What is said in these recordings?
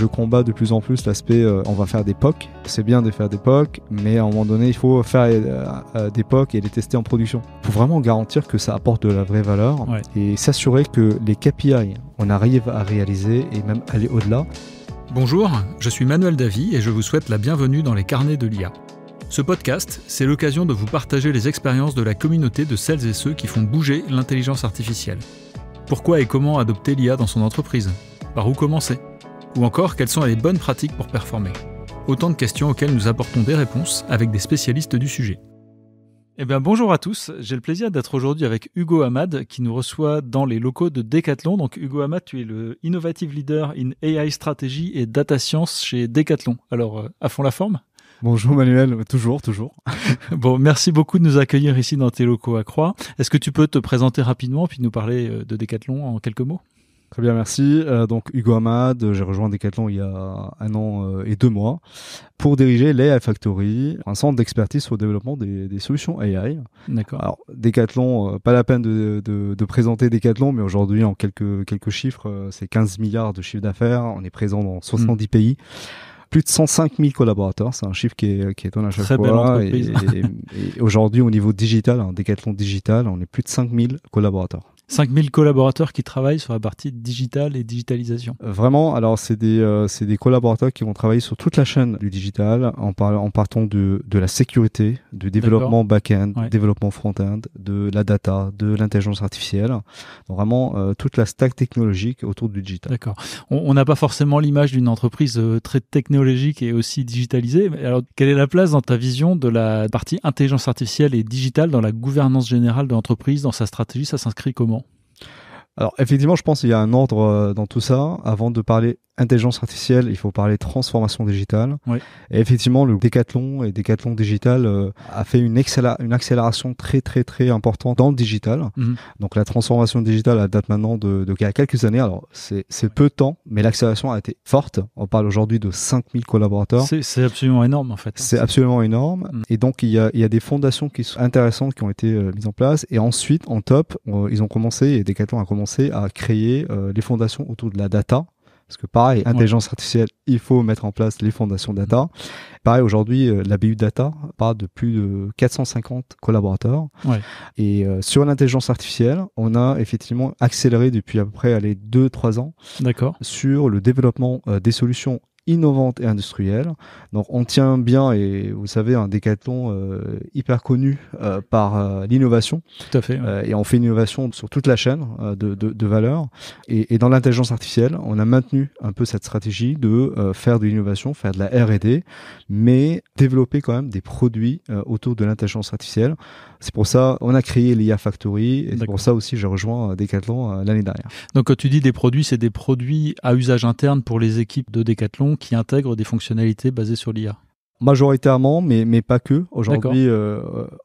je combats de plus en plus l'aspect on va faire des POC. C'est bien de faire des POC, mais à un moment donné, il faut faire des POC et les tester en production. Pour vraiment garantir que ça apporte de la vraie valeur et s'assurer que les KPI, on arrive à réaliser et même aller au-delà. Bonjour, je suis Manuel Davy et je vous souhaite la bienvenue dans les carnets de l'IA. Ce podcast, c'est l'occasion de vous partager les expériences de la communauté de celles et ceux qui font bouger l'intelligence artificielle. Pourquoi et comment adopter l'IA dans son entreprise ? Par où commencer ? Ou encore, quelles sont les bonnes pratiques pour performer ? Autant de questions auxquelles nous apportons des réponses avec des spécialistes du sujet. Eh bien, bonjour à tous, j'ai le plaisir d'être aujourd'hui avec Hugo Hamad qui nous reçoit dans les locaux de Decathlon. Donc Hugo Hamad, tu es le Innovative Leader in AI Strategy et Data Science chez Decathlon. Alors, à fond la forme ? Bonjour Manuel, toujours. Bon, merci beaucoup de nous accueillir ici dans tes locaux à Croix. Est-ce que tu peux te présenter rapidement puis nous parler de Decathlon en quelques mots ? Très bien, merci. Donc Hugo Hamad, j'ai rejoint Decathlon il y a 1 an et 2 mois pour diriger l'AI Factory, un centre d'expertise sur le développement des solutions AI. D'accord. Alors Decathlon, pas la peine de présenter Decathlon, mais aujourd'hui en quelques chiffres, c'est 15 milliards de chiffre d'affaires. On est présent dans 70 pays. Plus de 105 000 collaborateurs, c'est un chiffre qui étonne à chaque fois. Très belle entreprise. Et aujourd'hui, au niveau digital, Decathlon digital, on est plus de 5 000 collaborateurs. 5 000 collaborateurs qui travaillent sur la partie digitale et digitalisation. Vraiment, alors c'est des collaborateurs qui vont travailler sur toute la chaîne du digital en partant de la sécurité, du développement back-end, développement front-end, de la data, de l'intelligence artificielle. Donc vraiment toute la stack technologique autour du digital. D'accord. On n'a pas forcément l'image d'une entreprise très technologique et aussi digitalisée. Alors, quelle est la place dans ta vision de la partie intelligence artificielle et digitale dans la gouvernance générale de l'entreprise, dans sa stratégie ? Ça s'inscrit comment ? Alors effectivement, je pense qu'il y a un ordre dans tout ça. Avant de parler intelligence artificielle, il faut parler transformation digitale. Oui. Et effectivement, le Decathlon et Decathlon Digital a fait une accélération très très très importante dans le digital. Mm-hmm. Donc la transformation digitale, elle date maintenant de il y a quelques années. Alors c'est peu de temps, mais l'accélération a été forte. On parle aujourd'hui de 5000 collaborateurs. C'est absolument énorme en fait. C'est absolument énorme. Mm. Et donc il y a des fondations qui sont intéressantes qui ont été mises en place. Et ensuite, en top, ils ont commencé, et Decathlon a commencé à créer les fondations autour de la data. Parce que pareil, intelligence artificielle, il faut mettre en place les fondations data. Pareil, aujourd'hui, la BU Data parle de plus de 450 collaborateurs. Ouais. Et sur l'intelligence artificielle, on a effectivement accéléré depuis à peu près 2-3 ans. D'accord. Sur le développement des solutions innovantes et industrielles. Donc on tient bien, et vous savez, un Decathlon hyper connu par l'innovation. Tout à fait. Ouais. Et on fait une innovation sur toute la chaîne de valeur. Et dans l'intelligence artificielle, on a maintenu un peu cette stratégie de faire de l'innovation, faire de la R&D, mais développer quand même des produits autour de l'intelligence artificielle. C'est pour ça on a créé l'IA Factory, et c'est pour ça aussi j'ai rejoint Decathlon l'année dernière. Donc quand tu dis des produits, c'est des produits à usage interne pour les équipes de Decathlon qui intègrent des fonctionnalités basées sur l'IA. Majoritairement, mais pas que. Aujourd'hui,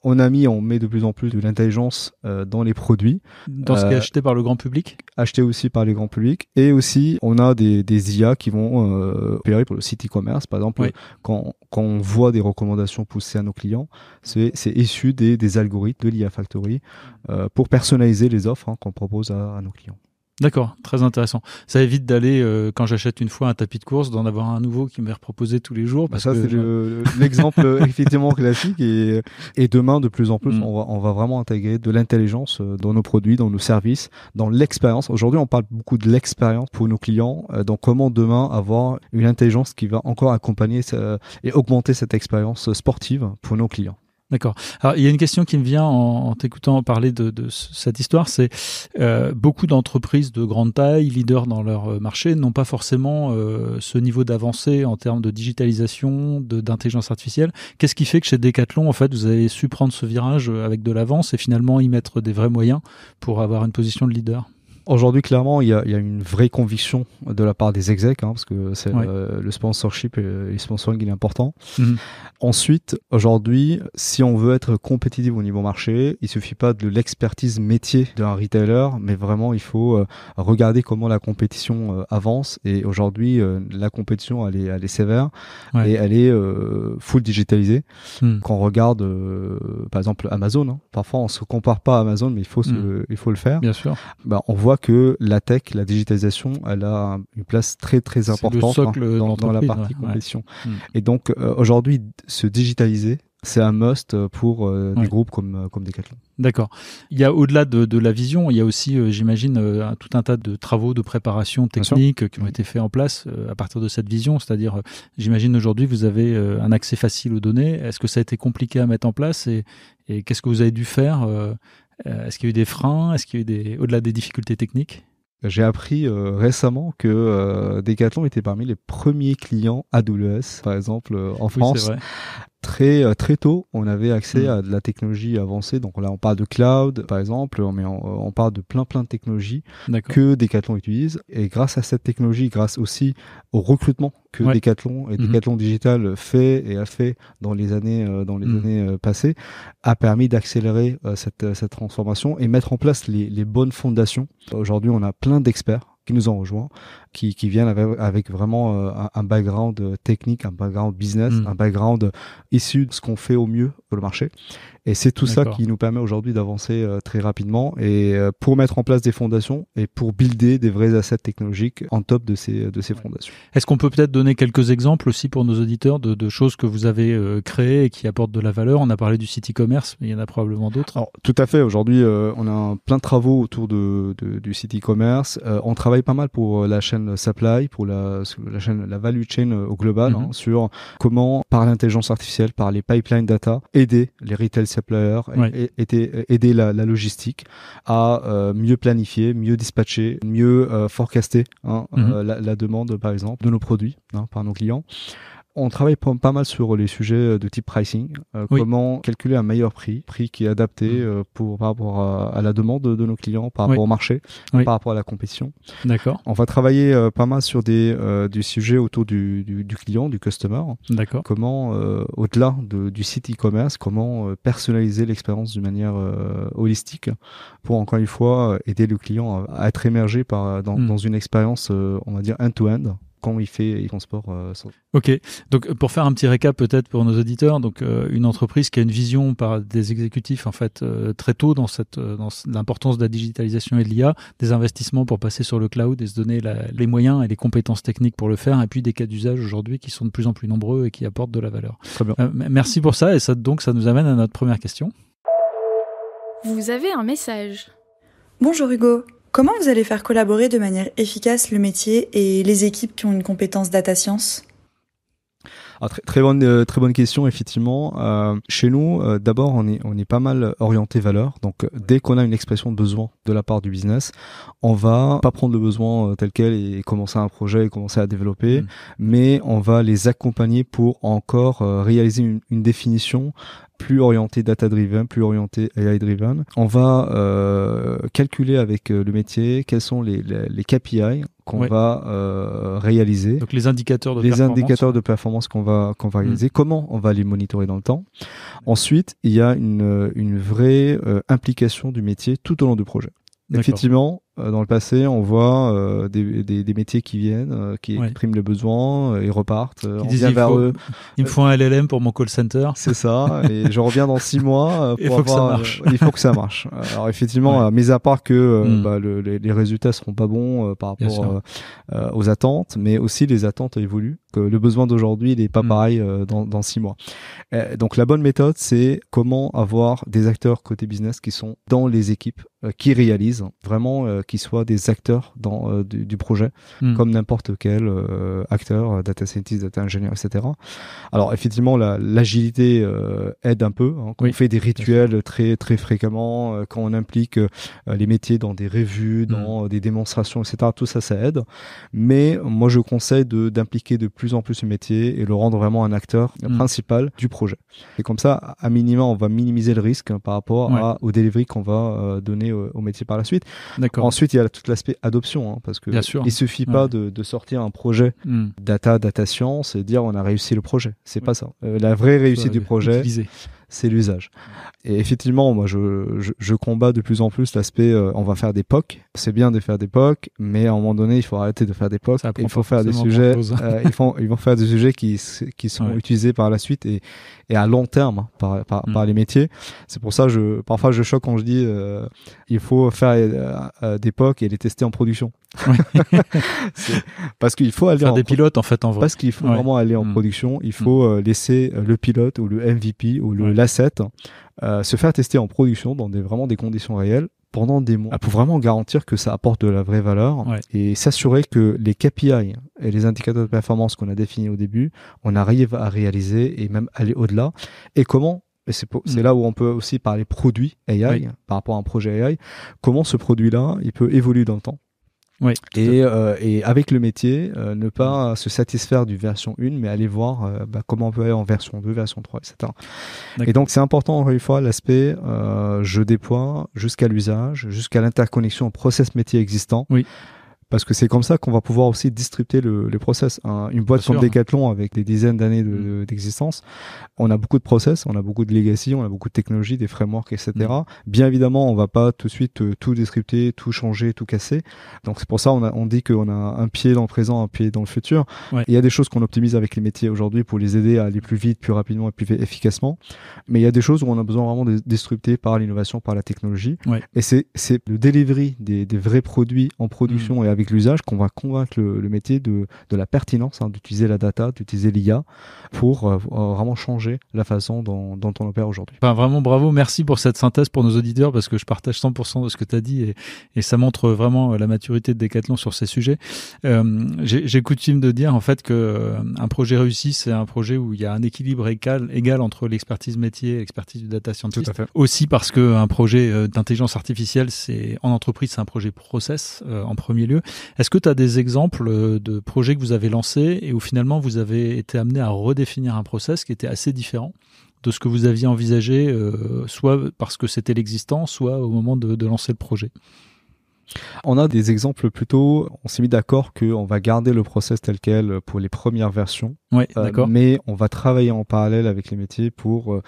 on met de plus en plus de l'intelligence dans les produits. Dans ce qui est acheté par le grand public ? Acheté aussi par les grands publics. Et aussi, on a des IA qui vont opérer pour le site e-commerce. Par exemple, quand on voit des recommandations poussées à nos clients, c'est issu des algorithmes de l'IA Factory pour personnaliser les offres qu'on propose à nos clients. D'accord, très intéressant. Ça évite d'aller, quand j'achète une fois un tapis de course, d'en avoir un nouveau qui m'est reproposé tous les jours. Ça, c'est l'exemple effectivement classique. Et demain, de plus en plus, on va vraiment intégrer de l'intelligence dans nos produits, dans nos services, dans l'expérience. Aujourd'hui, on parle beaucoup de l'expérience pour nos clients. Donc, comment demain avoir une intelligence qui va encore accompagner et augmenter cette expérience sportive pour nos clients. D'accord. Alors, il y a une question qui me vient en t'écoutant parler de cette histoire, c'est beaucoup d'entreprises de grande taille, leaders dans leur marché, n'ont pas forcément ce niveau d'avancée en termes de digitalisation, d'intelligence artificielle. Qu'est-ce qui fait que chez Decathlon, en fait, vous avez su prendre ce virage avec de l'avance et finalement y mettre des vrais moyens pour avoir une position de leader ? Aujourd'hui, clairement, il y a une vraie conviction de la part des execs, parce que c'est le sponsorship et le sponsoring, il est important. Mm-hmm. Ensuite, aujourd'hui, si on veut être compétitif au niveau marché, il suffit pas de l'expertise métier d'un retailer, mais vraiment, il faut regarder comment la compétition avance. Et aujourd'hui, la compétition, elle est sévère et elle est full digitalisée. Quand on regarde, par exemple, Amazon, parfois on se compare pas à Amazon, mais il faut le faire. Bien sûr. On voit voit que la tech, la digitalisation, elle a une place très très importante dans la partie compétition. Ouais. Et donc aujourd'hui, se digitaliser, c'est un must pour des groupes comme Decathlon. D'accord. Il y a au-delà de la vision, il y a aussi, j'imagine, tout un tas de travaux de préparation technique qui ont été faits en place à partir de cette vision. C'est-à-dire, j'imagine aujourd'hui, vous avez un accès facile aux données. Est-ce que ça a été compliqué à mettre en place et qu'est-ce que vous avez dû faire Est-ce qu'il y a eu des freins Est-ce qu'il y a eu au-delà des difficultés techniques? J'ai appris récemment que Decathlon était parmi les premiers clients AWS, par exemple, en France. C'est vrai. Très tôt, on avait accès à de la technologie avancée. Donc là, on parle de cloud, par exemple, mais on parle de plein de technologies que Decathlon utilise. Et grâce à cette technologie, grâce aussi au recrutement que Decathlon et Decathlon Digital fait et a fait dans les années passées, a permis d'accélérer cette transformation et mettre en place les bonnes fondations. Aujourd'hui, on a plein d'experts qui nous ont rejoints, qui viennent avec vraiment un background technique, un background business, un background issu de ce qu'on fait au mieux sur le marché. Et c'est tout ça qui nous permet aujourd'hui d'avancer très rapidement et pour mettre en place des fondations et pour builder des vrais assets technologiques en top de ces fondations. Est-ce qu'on peut peut-être donner quelques exemples aussi pour nos auditeurs de choses que vous avez créées et qui apportent de la valeur? On a parlé du site e-commerce, mais il y en a probablement d'autres. Alors, tout à fait. Aujourd'hui, on a plein de travaux autour du site e-commerce. On travaille pas mal pour la chaîne supply, pour la value chain au global, sur comment, par l'intelligence artificielle, par les pipeline data, aider les retail suppliers, aider la logistique à mieux planifier, mieux dispatcher, mieux forecaster la demande, par exemple, de nos produits par nos clients. On travaille pas mal sur les sujets de type pricing, comment calculer un meilleur prix qui est adapté par rapport à la demande de nos clients, par rapport au marché, par rapport à la compétition. D'accord. On va travailler pas mal sur du sujet autour du client, du customer. D'accord. Comment, au-delà du site e-commerce, comment personnaliser l'expérience d'une manière holistique pour, encore une fois, aider le client à être émergé dans une expérience, on va dire, end-to-end. Quand il transport. Ok, donc pour faire un petit récap peut-être pour nos auditeurs, donc une entreprise qui a une vision par des exécutifs en fait très tôt dans l'importance de la digitalisation et de l'IA, des investissements pour passer sur le cloud et se donner les moyens et les compétences techniques pour le faire, et puis des cas d'usage aujourd'hui qui sont de plus en plus nombreux et qui apportent de la valeur. Très bien. Merci pour ça, et ça nous amène à notre première question. Vous avez un message. Bonjour Hugo. Comment vous allez faire collaborer de manière efficace le métier et les équipes qui ont une compétence data science ? Alors, très bonne question, effectivement. Chez nous, d'abord, on est pas mal orienté valeur. Donc, dès qu'on a une expression de besoin de la part du business, on va pas prendre le besoin tel quel et commencer un projet et commencer à développer, mais on va les accompagner pour encore réaliser une définition plus orienté data-driven, plus orienté AI-driven. On va calculer avec le métier quels sont les KPI qu'on va réaliser. Donc les indicateurs de performance qu'on va réaliser. Comment on va les monitorer dans le temps. Ensuite, il y a une vraie implication du métier tout au long du projet. D'accord. Effectivement, dans le passé, on voit des métiers qui viennent, qui expriment le besoin, ils repartent, on vient vers eux. Il me faut un LLM pour mon call center. C'est ça, et je reviens dans 6 mois pour que ça marche. Il faut que ça marche. Alors effectivement, mis à part que les résultats seront pas bons par rapport aux attentes, mais aussi les attentes évoluent. Que le besoin d'aujourd'hui, il n'est pas pareil dans 6 mois. Donc la bonne méthode, c'est comment avoir des acteurs côté business qui sont dans les équipes, qui réalisent vraiment, qui soient des acteurs du projet, comme n'importe quel acteur, data scientist, data engineer, etc. Alors effectivement, l'agilité aide un peu. Quand on fait des rituels très très fréquemment, quand on implique les métiers dans des revues, dans des démonstrations, etc. Tout ça, ça aide. Mais moi, je conseille d'impliquer de plus en plus le métier et le rendre vraiment un acteur principal du projet. Et comme ça, à minima, on va minimiser le risque par rapport au delivery qu'on va donner au métier par la suite. D'accord. Ensuite, il y a tout l'aspect adoption, parce que il suffit pas de sortir un projet data science et dire on a réussi le projet. C'est pas ça. La vraie réussite du projet, c'est l'usage. Et effectivement, moi, je combats de plus en plus l'aspect on va faire des POC. C'est bien de faire des POC, mais à un moment donné, il faut arrêter de faire des POC. Il faut faire des sujets. Ils vont faire des sujets qui sont utilisés par la suite et à long terme par les métiers. C'est pour ça parfois je choque quand je dis il faut faire des POC et les tester en production. Oui. Parce qu'il faut aller faire des pilotes en fait en vrai. Parce qu'il faut vraiment aller en production. Il faut laisser le pilote ou le MVP ou l'asset se faire tester en production dans vraiment des conditions réelles pendant des mois pour vraiment garantir que ça apporte de la vraie valeur et s'assurer que les KPI et les indicateurs de performance qu'on a définis au début, on arrive à réaliser et même aller au-delà. Et comment, et c'est là où on peut aussi parler produit AI par rapport à un projet AI, comment ce produit-là, il peut évoluer dans le temps. Oui, et avec le métier, ne pas se satisfaire du version 1, mais aller voir comment on peut aller en version 2, version 3, etc. D'accord. Et donc, c'est important, encore une fois, l'aspect je déploie jusqu'à l'usage, jusqu'à l'interconnexion au process métier existant. Oui. Parce que c'est comme ça qu'on va pouvoir aussi distribuer les process. Une boîte comme Decathlon avec des dizaines d'années d'existence, on a beaucoup de process, on a beaucoup de legacy, on a beaucoup de technologies, des frameworks, etc. Bien évidemment, on va pas tout de suite tout disrupter, tout changer, tout casser. Donc c'est pour ça on dit qu'on a un pied dans le présent, un pied dans le futur. Ouais. Il y a des choses qu'on optimise avec les métiers aujourd'hui pour les aider à aller plus vite, plus rapidement et plus efficacement. Mais il y a des choses où on a besoin vraiment de disrupter par l'innovation, par la technologie. Ouais. Et c'est le delivery des vrais produits en production et avec l'usage qu'on va convaincre le métier de la pertinence d'utiliser la data, d'utiliser l'IA pour vraiment changer la façon dont on opère aujourd'hui. Enfin, vraiment bravo, merci pour cette synthèse pour nos auditeurs parce que je partage 100% de ce que tu as dit et ça montre vraiment la maturité de Decathlon sur ces sujets. J'ai coutume de dire en fait que un projet réussi, c'est un projet où il y a un équilibre égal entre l'expertise métier et l'expertise du data scientist. Tout à fait. Aussi parce qu'un projet d'intelligence artificielle, en entreprise, c'est un projet process en premier lieu. Est-ce que tu as des exemples de projets que vous avez lancés et où finalement vous avez été amené à redéfinir un process qui était assez différent de ce que vous aviez envisagé, soit parce que c'était l'existant, soit au moment de lancer le projet? On a des exemples plutôt, on s'est mis d'accord qu'on va garder le process tel quel pour les premières versions, d'accord. Mais on va travailler en parallèle avec les métiers pour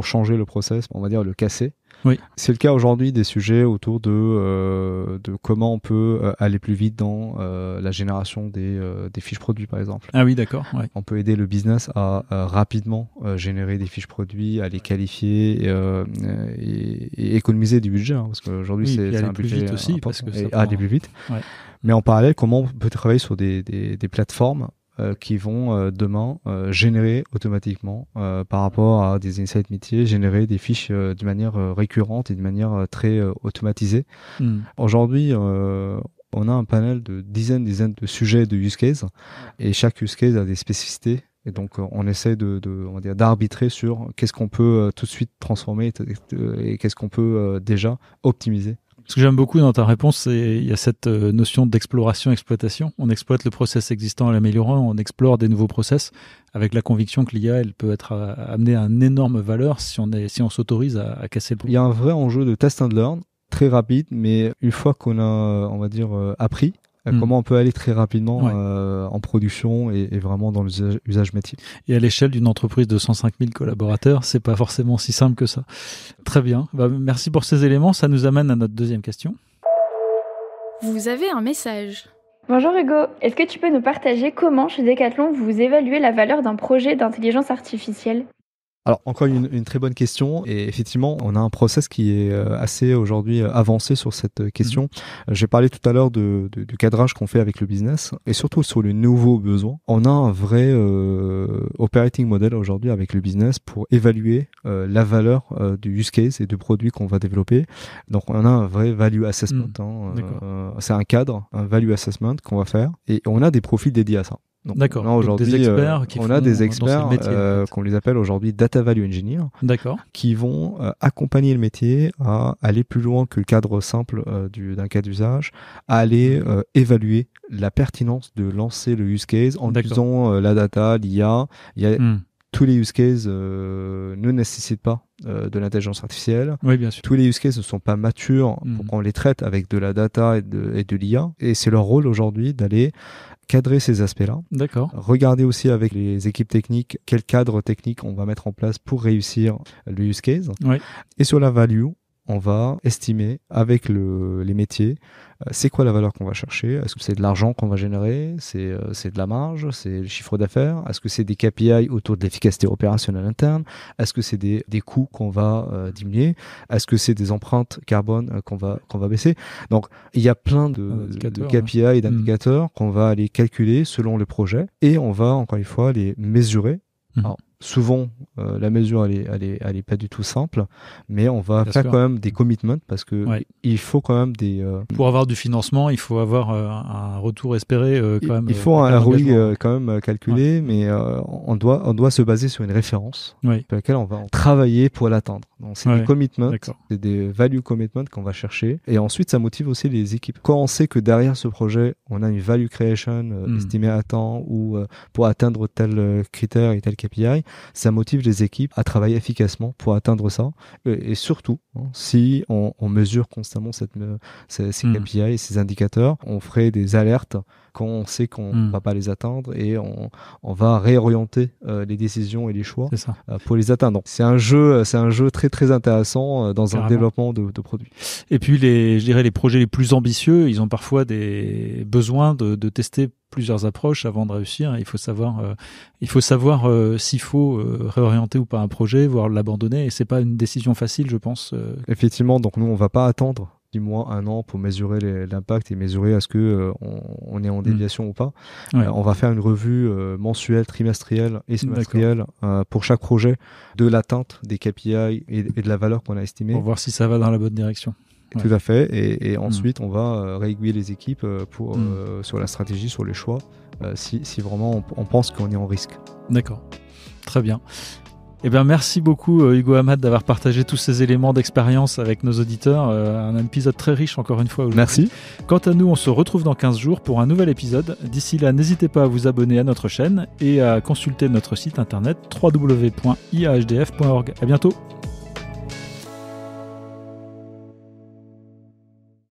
changer le process, on va dire le casser. Oui. C'est le cas aujourd'hui des sujets autour de comment on peut aller plus vite dans la génération des fiches produits par exemple. Ah oui, d'accord. Ouais. On peut aider le business à rapidement générer des fiches produits, à les qualifier et économiser du budget parce qu'aujourd'hui c'est un budget vite aussi parce que ça aller plus vite. Ouais. Mais en parallèle, comment on peut travailler sur des plateformes qui vont demain générer automatiquement par rapport à des insights métiers, générer des fiches de manière récurrente et de manière très automatisée. Aujourd'hui, on a un panel de dizaines de sujets de use case et chaque use case a des spécificités. Et donc, on essaie on va dire, d'arbitrer sur qu'est-ce qu'on peut tout de suite transformer et qu'est-ce qu'on peut déjà optimiser. Ce que j'aime beaucoup dans ta réponse, c'est il y a cette notion d'exploration-exploitation. On exploite le process existant en l'améliorant, on explore des nouveaux process avec la conviction que l'IA, elle peut être amenée à une énorme valeur si on s'autorise à casser le produit. Il y a un vrai enjeu de test and learn, très rapide, mais une fois qu'on a, on va dire, appris, comment on peut aller très rapidement en production et vraiment dans l'usage métier. Et à l'échelle d'une entreprise de 105 000 collaborateurs, c'est pas forcément si simple que ça. Très bien. Merci pour ces éléments. Ça nous amène à notre deuxième question. Vous avez un message. Bonjour Hugo, est-ce que tu peux nous partager comment chez Decathlon vous évaluez la valeur d'un projet d'intelligence artificielle ? Alors, encore une très bonne question. Et effectivement, on a un process qui est assez aujourd'hui avancé sur cette question. J'ai parlé tout à l'heure du cadrage qu'on fait avec le business et surtout sur les nouveaux besoins. On a un vrai operating model aujourd'hui avec le business pour évaluer la valeur du use case et du produit qu'on va développer. Donc, on a un vrai value assessment. C'est un cadre, un value assessment qu'on va faire et on a des profils dédiés à ça. Donc, d'accord. Aujourd'hui, des experts des experts qu'on les appelle aujourd'hui data value engineers, qui vont accompagner le métier à aller plus loin que le cadre simple d'un cas d'usage, à aller évaluer la pertinence de lancer le use case en utilisant la data, l'IA. Tous les use cases ne nécessitent pas de l'intelligence artificielle. Oui, bien sûr. Tous les use cases ne sont pas matures pour qu'on les traite avec de la data et de l'IA. Et c'est leur rôle aujourd'hui d'aller cadrer ces aspects-là. D'accord. Regarder aussi avec les équipes techniques quel cadre technique on va mettre en place pour réussir le use case. Oui. Et sur la value, on va estimer avec les métiers c'est quoi la valeur qu'on va chercher. Est-ce que c'est de l'argent qu'on va générer, c'est de la marge, c'est le chiffre d'affaires, est-ce que c'est des KPI autour de l'efficacité opérationnelle interne, est-ce que c'est des coûts qu'on va diminuer, est-ce que c'est des empreintes carbone qu'on va baisser. Donc il y a plein de KPI et d'indicateurs qu'on va aller calculer selon le projet et on va encore une fois les mesurer. Alors, souvent, la mesure, elle est pas du tout simple, mais on va faire quand même des commitments parce que il faut quand même des. Pour avoir du financement, il faut avoir un retour espéré quand même. Il faut un ROI quand même calculé, mais on doit se baser sur une référence sur laquelle on va travailler pour l'atteindre. Donc c'est des commitments, c'est des value commitments qu'on va chercher, et ensuite ça motive aussi les équipes. Quand on sait que derrière ce projet, on a une value creation estimée à temps ou pour atteindre tel critère et tel KPI, ça motive les équipes à travailler efficacement pour atteindre ça. Et surtout, si on mesure constamment ces KPI et ces indicateurs, on ferait des alertes quand on sait qu'on ne va pas les atteindre et on va réorienter les décisions et les choix pour les atteindre. Donc, c'est un jeu très très intéressant dans un développement de produits. Et puis je dirais les projets les plus ambitieux, ils ont parfois des besoins de tester plusieurs approches avant de réussir. Il faut savoir s'il faut réorienter ou pas un projet, voire l'abandonner. Et c'est pas une décision facile, je pense. Effectivement, donc nous on va pas attendre 6 mois, 1 an pour mesurer l'impact et mesurer est-ce que on est en déviation ou pas. On va faire une revue mensuelle, trimestrielle et semestrielle pour chaque projet de l'atteinte des KPI et de la valeur qu'on a estimée. Pour voir si ça va dans la bonne direction. Tout à fait. Et ensuite, on va réaiguiller les équipes sur la stratégie, sur les choix, si vraiment on pense qu'on est en risque. D'accord. Très bien. Eh bien, merci beaucoup Hugo Hamad d'avoir partagé tous ces éléments d'expérience avec nos auditeurs. Un épisode très riche encore une fois aujourd'hui. Merci. Quant à nous, on se retrouve dans 15 jours pour un nouvel épisode. D'ici là, n'hésitez pas à vous abonner à notre chaîne et à consulter notre site internet www.iahdf.org. À bientôt.